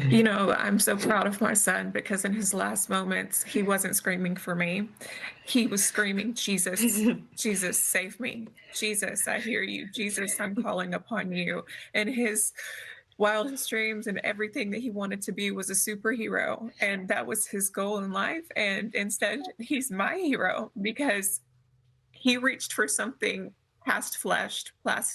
You know, I'm so proud of my son because in his last moments, he wasn't screaming for me. He was screaming, Jesus, Jesus, save me. Jesus, I hear you. Jesus, I'm calling upon you. And his wildest dreams and everything that he wanted to be was a superhero. And that was his goal in life. And instead, he's my hero because he reached for something past flesh,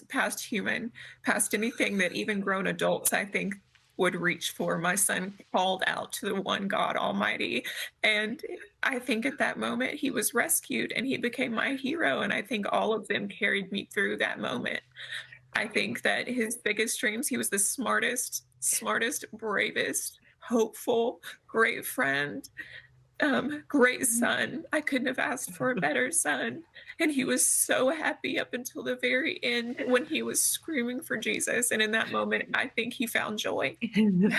past human, past anything that even grown adults, I think, would reach for. My son called out to the one God Almighty. And I think at that moment he was rescued and he became my hero. And I think all of them carried me through that moment. I think that his biggest dreams, he was the smartest, bravest, hopeful, great friend, great son. I couldn't have asked for a better son. And he was so happy up until the very end when he was screaming for Jesus. And in that moment, I think he found joy. You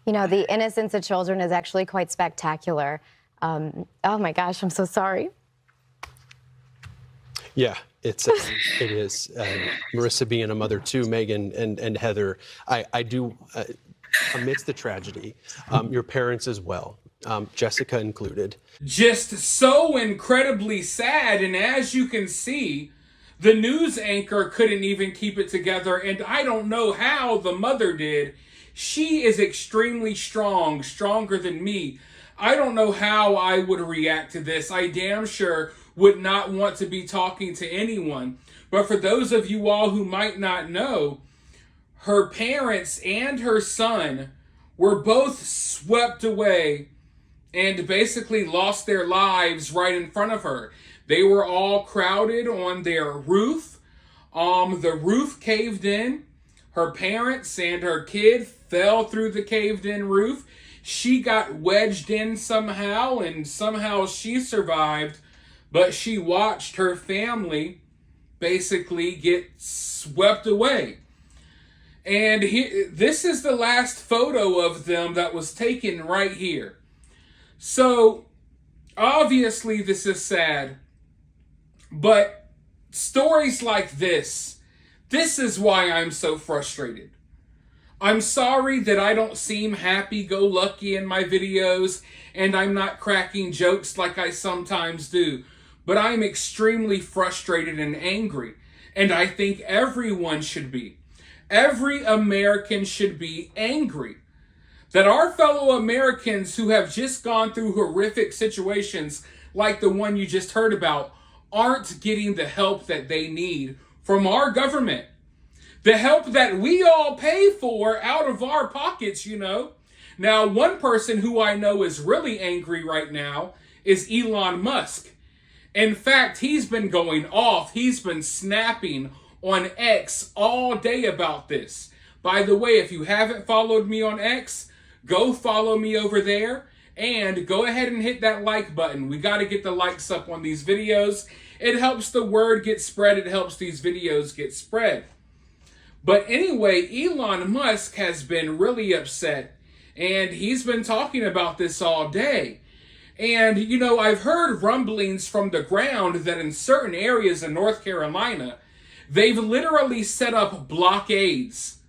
know, the innocence of children is actually quite spectacular. Oh my gosh, I'm so sorry. Yeah, it is. Marissa being a mother too, Megan and Heather, I do, amidst the tragedy, your parents as well, Jessica included. Just so incredibly sad, and as you can see, the news anchor couldn't even keep it together, and I don't know how the mother did. She is extremely strong, stronger than me. I don't know how I would react to this. I damn sure would not want to be talking to anyone. But for those of you all who might not know, her parents and her son were both swept away and basically lost their lives right in front of her. They were all crowded on their roof. The roof caved in. Her parents and her kid fell through the caved in roof. She got wedged in somehow, and somehow she survived, but she watched her family basically get swept away. And this is the last photo of them that was taken right here. So, obviously this is sad, but stories like this is why I'm so frustrated. I'm sorry that I don't seem happy-go-lucky in my videos, and I'm not cracking jokes like I sometimes do, but I'm extremely frustrated and angry, and I think everyone should be. Every American should be angry that our fellow Americans who have just gone through horrific situations like the one you just heard about aren't getting the help that they need from our government. The help that we all pay for out of our pockets, you know. Now, one person who I know is really angry right now is Elon Musk. In fact, he's been going off. He's been snapping on X all day about this. By the way, if you haven't followed me on X, go follow me over there and go ahead and hit that like button. We got to get the likes up on these videos. It helps the word get spread. It helps these videos get spread. But anyway, Elon Musk has been really upset, and he's been talking about this all day. And, you know, I've heard rumblings from the ground that in certain areas in North Carolina, they've literally set up blockades,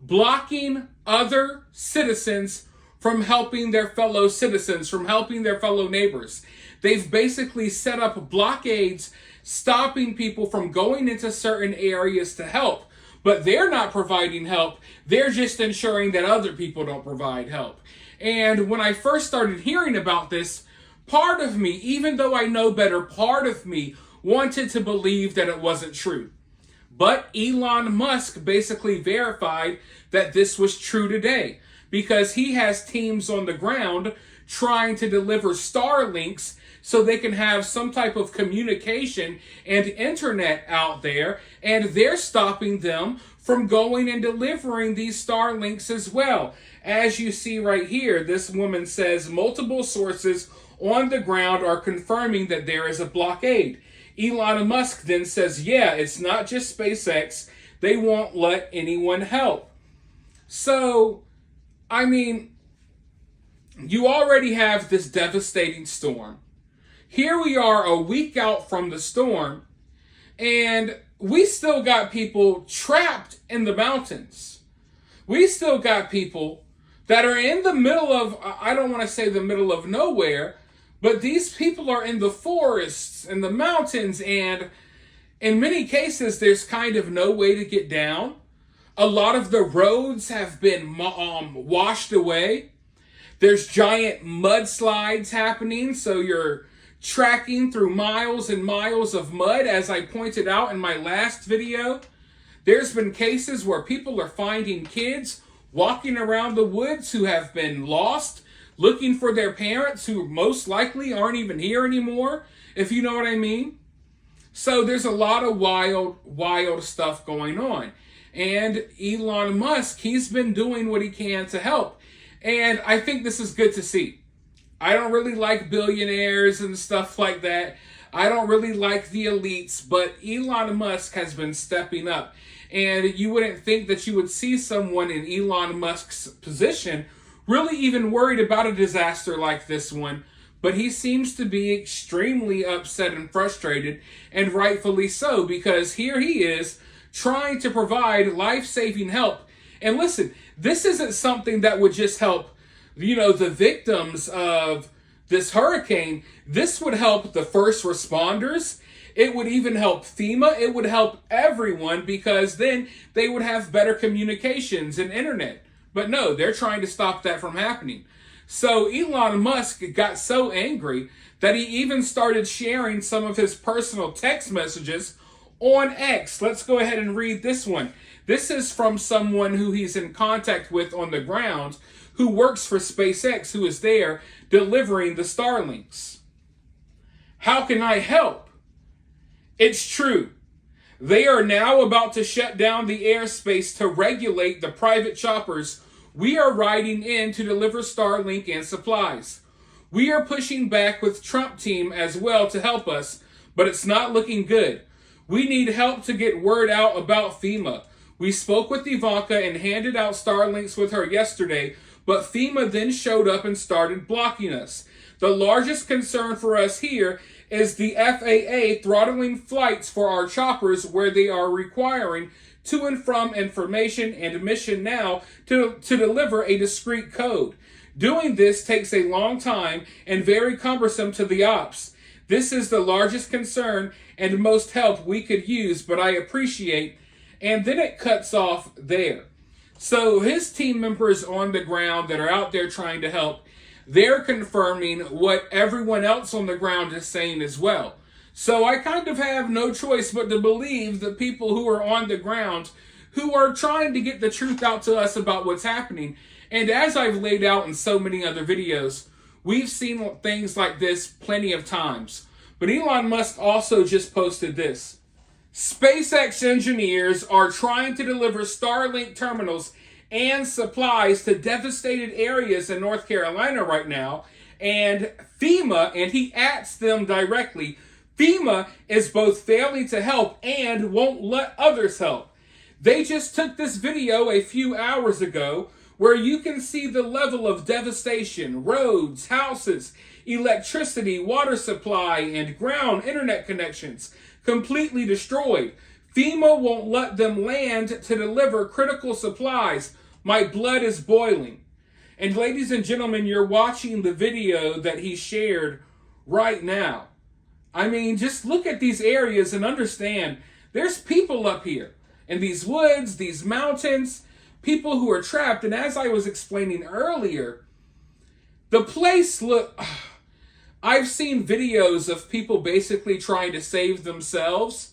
blocking other citizens from helping their fellow citizens, from helping their fellow neighbors. They've basically set up blockades, stopping people from going into certain areas to help. But they're not providing help. They're just ensuring that other people don't provide help. And when I first started hearing about this, part of me, even though I know better, part of me wanted to believe that it wasn't true. But Elon Musk basically verified that this was true today because he has teams on the ground trying to deliver Starlinks so they can have some type of communication and internet out there, and they're stopping them from going and delivering these Starlinks as well. As you see right here, this woman says multiple sources on the ground are confirming that there is a blockade. Elon Musk then says, yeah, it's not just SpaceX. They won't let anyone help. So, I mean, you already have this devastating storm. Here we are a week out from the storm, and we still got people trapped in the mountains. We still got people that are in the middle of, I don't want to say the middle of nowhere, but these people are in the forests and the mountains, and in many cases, there's kind of no way to get down. A lot of the roads have been washed away. There's giant mudslides happening, so you're tracking through miles and miles of mud. As I pointed out in my last video, there's been cases where people are finding kids walking around the woods who have been lost, looking for their parents who most likely aren't even here anymore, if you know what I mean. So there's a lot of wild stuff going on. And Elon Musk, he's been doing what he can to help. And I think this is good to see. I don't really like billionaires and stuff like that. I don't really like the elites, but Elon Musk has been stepping up. And you wouldn't think that you would see someone in Elon Musk's position really even worried about a disaster like this one. But he seems to be extremely upset and frustrated, and rightfully so, because here he is trying to provide life-saving help. And listen, this isn't something that would just help, the victims of this hurricane. This would help the first responders. It would even help FEMA. It would help everyone, because then they would have better communications and internet. But no, they're trying to stop that from happening. So Elon Musk got so angry that he even started sharing some of his personal text messages on X. Let's go ahead and read this one. This is from someone who he's in contact with on the ground, who works for SpaceX, who is there delivering the Starlinks. How can I help? It's true. They are now about to shut down the airspace to regulate the private choppers we are riding in to deliver Starlink and supplies. We are pushing back with Trump team as well to help us, but it's not looking good. We need help to get word out about FEMA. We spoke with Ivanka and handed out Starlinks with her yesterday, but FEMA then showed up and started blocking us. The largest concern for us here is the FAA throttling flights for our choppers, where they are requiring to and from information and mission now to deliver a discrete code. Doing this takes a long time and very cumbersome to the ops. This is the largest concern and most help we could use, but I appreciate. And then it cuts off there. So his team members on the ground that are out there trying to help, they're confirming what everyone else on the ground is saying as well. So I kind of have no choice but to believe the people who are on the ground, who are trying to get the truth out to us about what's happening. And as I've laid out in so many other videos, we've seen things like this plenty of times. But Elon Musk also just posted this. SpaceX engineers are trying to deliver Starlink terminals and supplies to devastated areas in North Carolina right now. And FEMA, and he asks them directly, FEMA is both failing to help and won't let others help. They just took this video a few hours ago where you can see the level of devastation, roads, houses, electricity, water supply, and ground internet connections completely destroyed. FEMA won't let them land to deliver critical supplies. My blood is boiling. And ladies and gentlemen, you're watching the video that he shared right now. I mean, just look at these areas and understand there's people up here in these woods, these mountains, people who are trapped. And as I was explaining earlier, the place I've seen videos of people basically trying to save themselves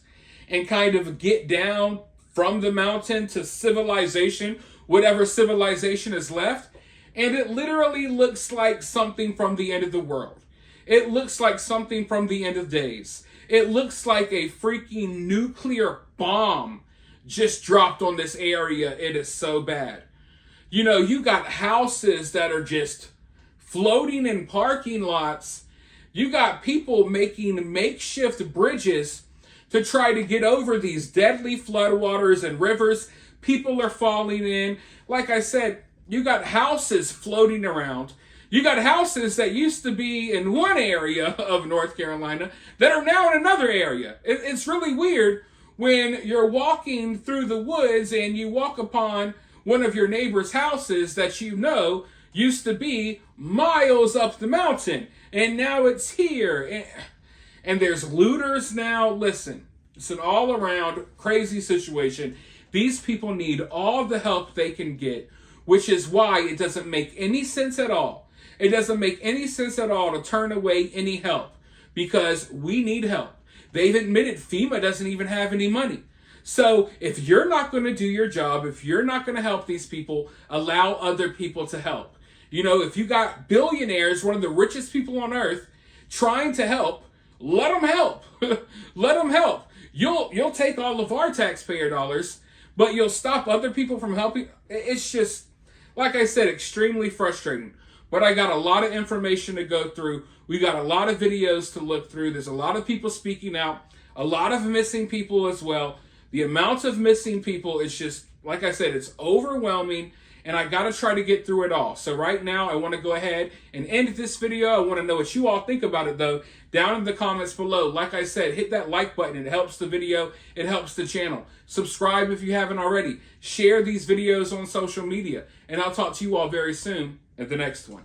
and kind of get down from the mountain to civilization, whatever civilization is left. And it literally looks like something from the end of the world. It looks like something from the end of days. It looks like a freaking nuclear bomb just dropped on this area. It is so bad. You got houses that are just floating in parking lots. You got people making makeshift bridges to try to get over these deadly floodwaters and rivers. People are falling in. Like I said, you got houses floating around. You got houses that used to be in one area of North Carolina that are now in another area. It's really weird when you're walking through the woods and you walk upon one of your neighbor's houses that you know used to be miles up the mountain, and now it's here. And there's looters now. Listen, it's an all-around crazy situation. These people need all the help they can get, which is why it doesn't make any sense at all. It doesn't make any sense at all to turn away any help, because we need help. They've admitted FEMA doesn't even have any money. So if you're not going to do your job, if you're not going to help these people, allow other people to help. You know, if you got billionaires, one of the richest people on earth, trying to help, let them help. Let them help. You'll take all of our taxpayer dollars, but you'll stop other people from helping. It's just, like I said, extremely frustrating. But I got a lot of information to go through. We got a lot of videos to look through. There's a lot of people speaking out, a lot of missing people as well. The amount of missing people is just, like I said, it's overwhelming, and I got to try to get through it all. So right now, I want to go ahead and end this video. I want to know what you all think about it, though, down in the comments below. Like I said, hit that like button. It helps the video. It helps the channel. Subscribe if you haven't already. Share these videos on social media, and I'll talk to you all very soon at the next one.